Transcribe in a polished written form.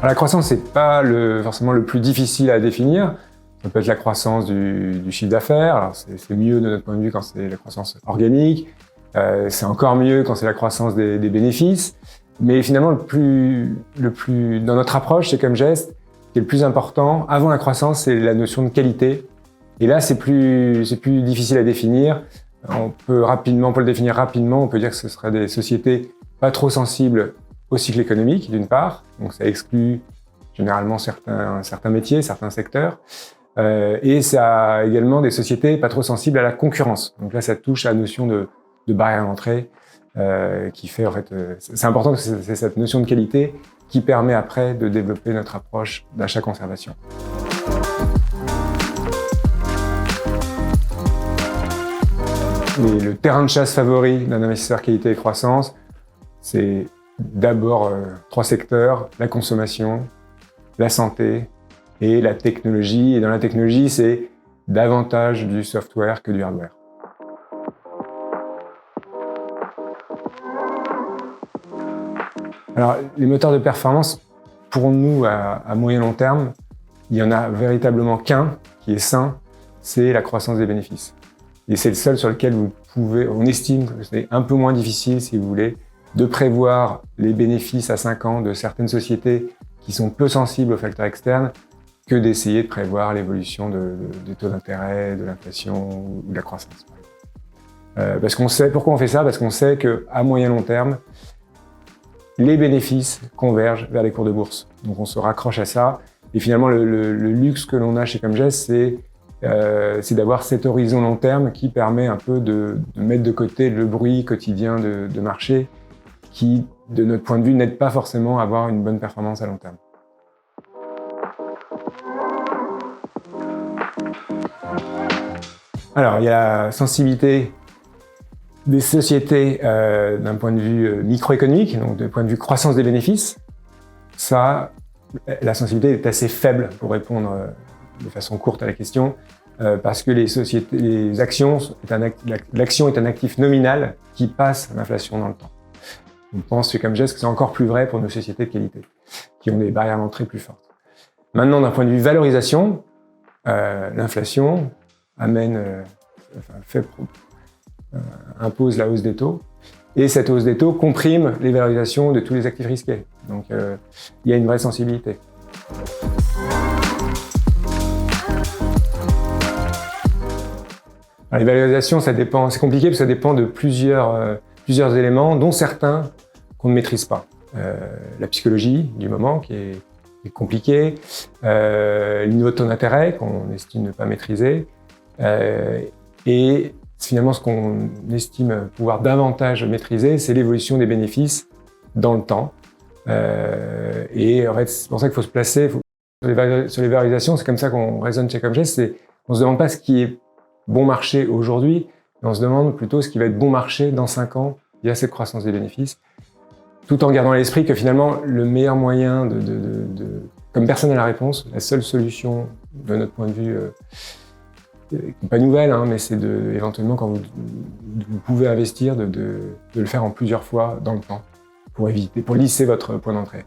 La croissance, c'est pas forcément le plus difficile à définir. Ça peut être la croissance du chiffre d'affaires. Alors c'est mieux de notre point de vue quand c'est la croissance organique. C'est encore mieux quand c'est la croissance des bénéfices. Mais finalement, dans notre approche, c'est comme geste, ce qui est le plus important avant la croissance, c'est la notion de qualité. Et là, c'est plus difficile à définir. On peut le définir rapidement. On peut dire que ce seraient des sociétés pas trop sensibles au cycle économique, d'une part. Donc, ça exclut généralement certains métiers, certains secteurs. Et ça a également des sociétés pas trop sensibles à la concurrence. Donc là, ça touche à la notion de barrière d'entrée, qui fait, en fait, c'est important que c'est cette notion de qualité qui permet après de développer notre approche d'achat-conservation. Et le terrain de chasse favori d'un investisseur qualité et croissance, c'est d'abord 3 secteurs: la consommation, la santé et la technologie. Et dans la technologie, c'est davantage du software que du hardware. Alors, les moteurs de performance, pour nous, à moyen long terme, il n'y en a véritablement qu'un qui est sain, c'est la croissance des bénéfices. Et c'est le seul sur lequel on estime que c'est un peu moins difficile, si vous voulez, de prévoir les bénéfices à 5 ans de certaines sociétés qui sont peu sensibles aux facteurs externes que d'essayer de prévoir l'évolution des taux d'intérêt, de l'inflation ou de la croissance. Parce qu'on sait, pourquoi on fait ça? Parce qu'on sait qu'à moyen long terme, les bénéfices convergent vers les cours de bourse. Donc on se raccroche à ça. Et finalement, le luxe que l'on a chez Comgest, c'est d'avoir cet horizon long terme qui permet un peu de mettre de côté le bruit quotidien de marché qui, de notre point de vue, n'aide pas forcément à avoir une bonne performance à long terme. Alors, il y a la sensibilité des sociétés d'un point de vue microéconomique, donc d'un point de vue croissance des bénéfices. Ça, la sensibilité est assez faible, pour répondre de façon courte à la question, parce que l'action est un actif nominal qui passe l'inflation dans le temps. On pense comme geste que c'est encore plus vrai pour nos sociétés de qualité, qui ont des barrières d'entrée plus fortes. Maintenant, d'un point de vue valorisation, l'inflation impose la hausse des taux, et cette hausse des taux comprime les valorisations de tous les actifs risqués. Donc, il y a une vraie sensibilité. Alors, les valorisations, ça dépend, c'est compliqué parce que ça dépend de plusieurs éléments, dont certains qu'on ne maîtrise pas. La psychologie du moment qui est compliquée, le niveau de taux d'intérêt qu'on estime ne pas maîtriser, et finalement ce qu'on estime pouvoir davantage maîtriser, c'est l'évolution des bénéfices dans le temps. Et en fait, c'est pour ça qu'il faut se placer sur les valorisations. C'est comme ça qu'on raisonne chez Comgest. On se demande pas ce qui est bon marché aujourd'hui, mais on se demande plutôt ce qui va être bon marché dans 5 ans. Il y a cette croissance des bénéfices, tout en gardant à l'esprit que finalement le meilleur moyen comme personne n'a la réponse, la seule solution de notre point de vue, pas nouvelle, mais c'est éventuellement quand vous pouvez investir, de le faire en plusieurs fois dans le temps pour lisser votre point d'entrée.